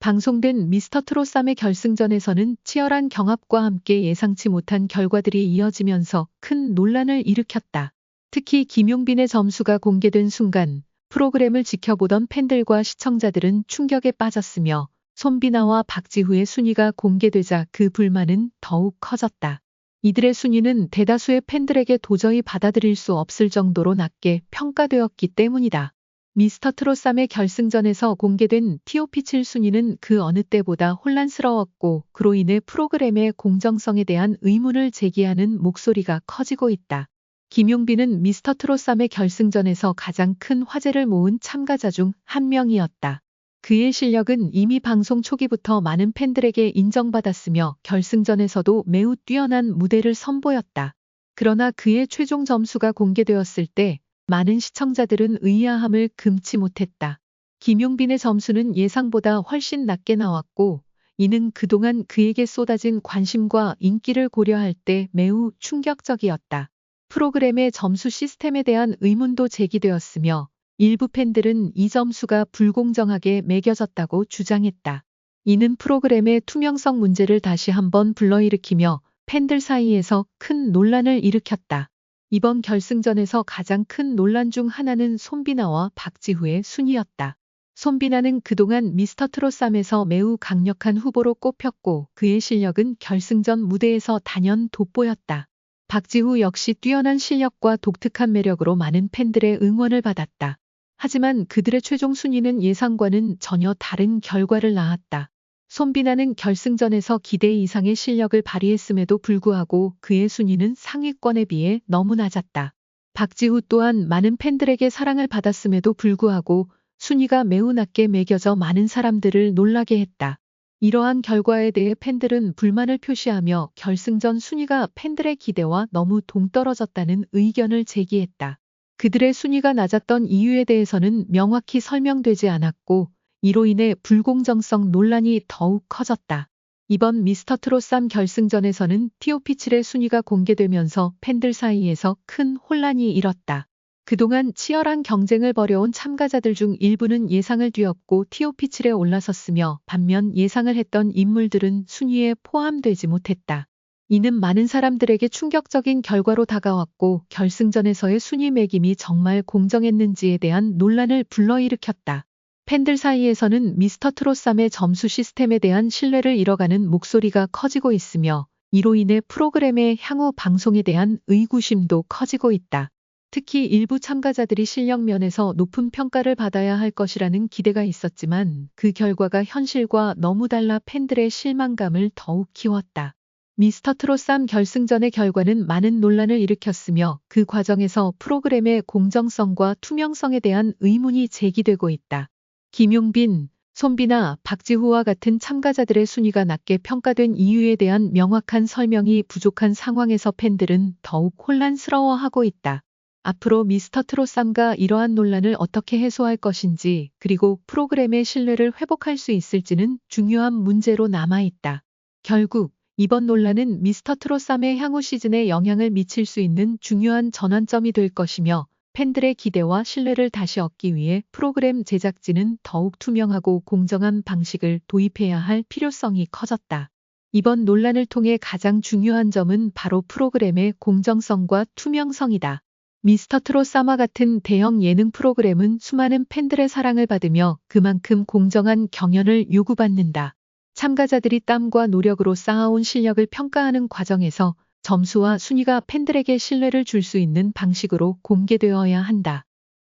방송된 미스터트롯 3의 결승전에서는 치열한 경합과 함께 예상치 못한 결과들이 이어지면서 큰 논란을 일으켰다. 특히 김용빈의 점수가 공개된 순간 프로그램을 지켜보던 팬들과 시청자들은 충격에 빠졌으며 손비나와 박지후의 순위가 공개되자 그 불만은 더욱 커졌다. 이들의 순위는 대다수의 팬들에게 도저히 받아들일 수 없을 정도로 낮게 평가되었기 때문이다. 미스터트롯 3의 결승전에서 공개된 TOP7 순위는 그 어느 때보다 혼란스러웠고 그로 인해 프로그램의 공정성에 대한 의문을 제기하는 목소리가 커지고 있다. 김용빈은 미스터트롯 3의 결승전에서 가장 큰 화제를 모은 참가자 중 한 명이었다. 그의 실력은 이미 방송 초기부터 많은 팬들에게 인정받았으며 결승전에서도 매우 뛰어난 무대를 선보였다. 그러나 그의 최종 점수가 공개되었을 때 많은 시청자들은 의아함을 금치 못했다. 김용빈의 점수는 예상보다 훨씬 낮게 나왔고 이는 그동안 그에게 쏟아진 관심과 인기를 고려할 때 매우 충격적이었다. 프로그램의 점수 시스템에 대한 의문도 제기되었으며 일부 팬들은 이 점수가 불공정하게 매겨졌다고 주장했다. 이는 프로그램의 투명성 문제를 다시 한번 불러일으키며 팬들 사이에서 큰 논란을 일으켰다. 이번 결승전에서 가장 큰 논란 중 하나는 손비나와 박지후의 순위였다. 손비나는 그동안 미스터트롯 3에서 매우 강력한 후보로 꼽혔고 그의 실력은 결승전 무대에서 단연 돋보였다. 박지후 역시 뛰어난 실력과 독특한 매력으로 많은 팬들의 응원을 받았다. 하지만 그들의 최종 순위는 예상과는 전혀 다른 결과를 낳았다. 손비나는 결승전에서 기대 이상의 실력을 발휘했음에도 불구하고 그의 순위는 상위권에 비해 너무 낮았다. 박지후 또한 많은 팬들에게 사랑을 받았음에도 불구하고 순위가 매우 낮게 매겨져 많은 사람들을 놀라게 했다. 이러한 결과에 대해 팬들은 불만을 표시하며 결승전 순위가 팬들의 기대와 너무 동떨어졌다는 의견을 제기했다. 그들의 순위가 낮았던 이유에 대해서는 명확히 설명되지 않았고 이로 인해 불공정성 논란이 더욱 커졌다. 이번 미스터트롯 3 결승전에서는 TOP7의 순위가 공개되면서 팬들 사이에서 큰 혼란이 일었다. 그동안 치열한 경쟁을 벌여온 참가자들 중 일부는 예상을 뛰었고 TOP7에 올라섰으며 반면 예상을 했던 인물들은 순위에 포함되지 못했다. 이는 많은 사람들에게 충격적인 결과로 다가왔고 결승전에서의 순위 매김이 정말 공정했는지에 대한 논란을 불러일으켰다. 팬들 사이에서는 미스터트롯 3의 점수 시스템에 대한 신뢰를 잃어가는 목소리가 커지고 있으며 이로 인해 프로그램의 향후 방송에 대한 의구심도 커지고 있다. 특히 일부 참가자들이 실력 면에서 높은 평가를 받아야 할 것이라는 기대가 있었지만 그 결과가 현실과 너무 달라 팬들의 실망감을 더욱 키웠다. 미스터트롯 3 결승전의 결과는 많은 논란을 일으켰으며 그 과정에서 프로그램의 공정성과 투명성에 대한 의문이 제기되고 있다. 김용빈, 손비나 박지후와 같은 참가자들의 순위가 낮게 평가된 이유에 대한 명확한 설명이 부족한 상황에서 팬들은 더욱 혼란스러워하고 있다. 앞으로 미스터트롯 3가 이러한 논란을 어떻게 해소할 것인지 그리고 프로그램의 신뢰를 회복할 수 있을지는 중요한 문제로 남아있다. 결국 이번 논란은 미스터트롯 3의 향후 시즌에 영향을 미칠 수 있는 중요한 전환점이 될 것이며 팬들의 기대와 신뢰를 다시 얻기 위해 프로그램 제작진은 더욱 투명하고 공정한 방식을 도입해야 할 필요성이 커졌다. 이번 논란을 통해 가장 중요한 점은 바로 프로그램의 공정성과 투명성이다. 미스터트롯 3와 같은 대형 예능 프로그램은 수많은 팬들의 사랑을 받으며 그만큼 공정한 경연을 요구받는다. 참가자들이 땀과 노력으로 쌓아온 실력을 평가하는 과정에서 점수와 순위가 팬들에게 신뢰를 줄 수 있는 방식으로 공개되어야 한다.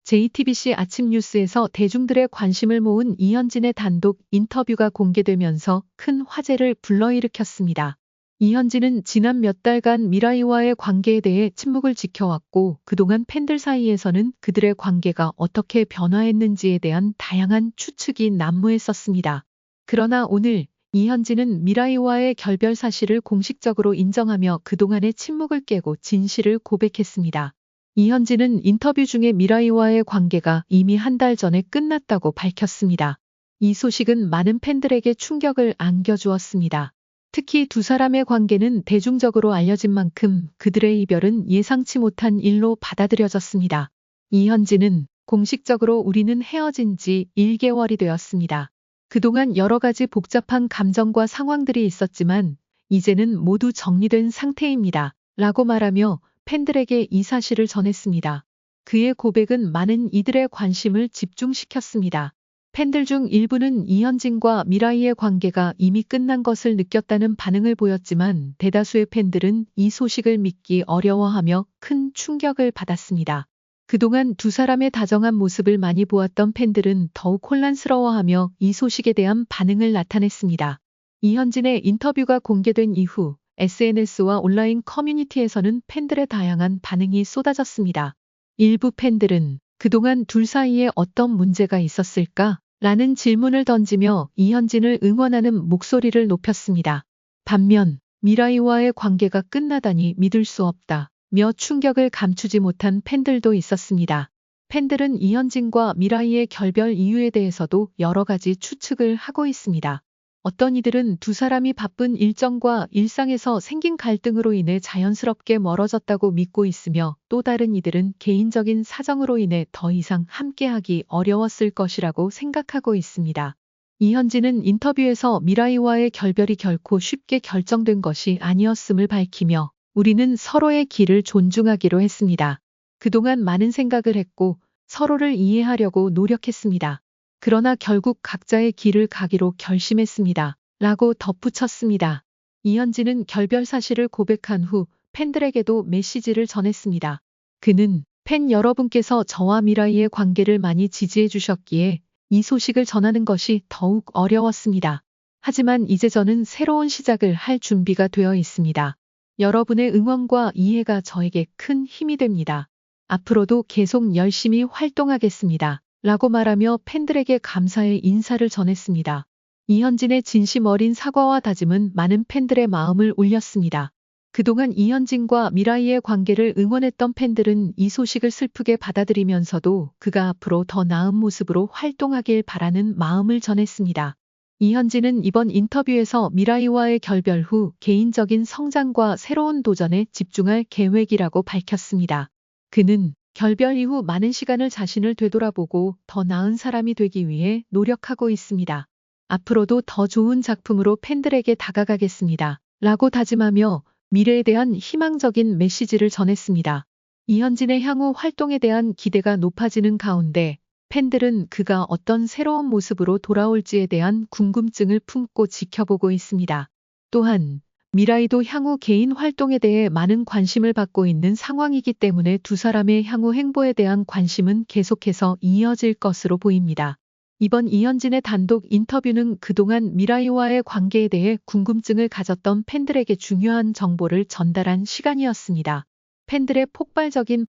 JTBC 아침 뉴스에서 대중들의 관심을 모은 이현진의 단독 인터뷰가 공개되면서 큰 화제를 불러일으켰습니다. 이현진은 지난 몇 달간 미라이와의 관계에 대해 침묵을 지켜왔고 그동안 팬들 사이에서는 그들의 관계가 어떻게 변화했는지에 대한 다양한 추측이 난무했었습니다. 그러나 오늘 이현진은 미라이와의 결별 사실을 공식적으로 인정하며 그동안의 침묵을 깨고 진실을 고백했습니다. 이현진은 인터뷰 중에 미라이와의 관계가 이미 한 달 전에 끝났다고 밝혔습니다. 이 소식은 많은 팬들에게 충격을 안겨주었습니다. 특히 두 사람의 관계는 대중적으로 알려진 만큼 그들의 이별은 예상치 못한 일로 받아들여졌습니다. 이현진은 공식적으로 우리는 헤어진 지 1개월이 되었습니다. 그동안 여러 가지 복잡한 감정과 상황들이 있었지만 이제는 모두 정리된 상태입니다. 라고 말하며 팬들에게 이 사실을 전했습니다. 그의 고백은 많은 이들의 관심을 집중시켰습니다. 팬들 중 일부는 이현진과 미라이의 관계가 이미 끝난 것을 느꼈다는 반응을 보였지만 대다수의 팬들은 이 소식을 믿기 어려워하며 큰 충격을 받았습니다. 그동안 두 사람의 다정한 모습을 많이 보았던 팬들은 더욱 혼란스러워하며 이 소식에 대한 반응을 나타냈습니다. 이현진의 인터뷰가 공개된 이후 SNS와 온라인 커뮤니티에서는 팬들의 다양한 반응이 쏟아졌습니다. 일부 팬들은 그동안 둘 사이에 어떤 문제가 있었을까? 라는 질문을 던지며 이현진을 응원하는 목소리를 높였습니다. 반면 미라이와의 관계가 끝나다니 믿을 수 없다. 며 충격을 감추지 못한 팬들도 있었습니다. 팬들은 이현진과 미라이의 결별 이유에 대해서도 여러 가지 추측을 하고 있습니다. 어떤 이들은 두 사람이 바쁜 일정과 일상에서 생긴 갈등으로 인해 자연스럽게 멀어졌다고 믿고 있으며 또 다른 이들은 개인적인 사정으로 인해 더 이상 함께하기 어려웠을 것이라고 생각하고 있습니다. 이현진은 인터뷰에서 미라이와의 결별이 결코 쉽게 결정된 것이 아니었음을 밝히며 우리는 서로의 길을 존중하기로 했습니다. 그동안 많은 생각을 했고 서로를 이해하려고 노력했습니다. 그러나 결국 각자의 길을 가기로 결심했습니다. 라고 덧붙였습니다. 이현진은 결별 사실을 고백한 후 팬들에게도 메시지를 전했습니다. 그는 팬 여러분께서 저와 미라이의 관계를 많이 지지해 주셨기에 이 소식을 전하는 것이 더욱 어려웠습니다. 하지만 이제 저는 새로운 시작을 할 준비가 되어 있습니다. 여러분의 응원과 이해가 저에게 큰 힘이 됩니다. 앞으로도 계속 열심히 활동하겠습니다. 라고 말하며 팬들에게 감사의 인사를 전했습니다. 이현진의 진심 어린 사과와 다짐은 많은 팬들의 마음을 울렸습니다. 그동안 이현진과 미라이의 관계를 응원했던 팬들은 이 소식을 슬프게 받아들이면서도 그가 앞으로 더 나은 모습으로 활동하길 바라는 마음을 전했습니다. 이현진은 이번 인터뷰에서 미라이와의 결별 후 개인적인 성장과 새로운 도전에 집중할 계획이라고 밝혔습니다. 그는 결별 이후 많은 시간을 자신을 되돌아보고 더 나은 사람이 되기 위해 노력하고 있습니다. 앞으로도 더 좋은 작품으로 팬들에게 다가가겠습니다. 라고 다짐하며 미래에 대한 희망적인 메시지를 전했습니다. 이현진의 향후 활동에 대한 기대가 높아지는 가운데 팬들은 그가 어떤 새로운 모습으로 돌아올지에 대한 궁금증을 품고 지켜보고 있습니다. 또한 미라이도 향후 개인 활동에 대해 많은 관심을 받고 있는 상황이기 때문에 두 사람의 향후 행보에 대한 관심은 계속해서 이어질 것으로 보입니다. 이번 이현진의 단독 인터뷰는 그동안 미라이와의 관계에 대해 궁금증을 가졌던 팬들에게 중요한 정보를 전달한 시간이었습니다. 팬들의 폭발적인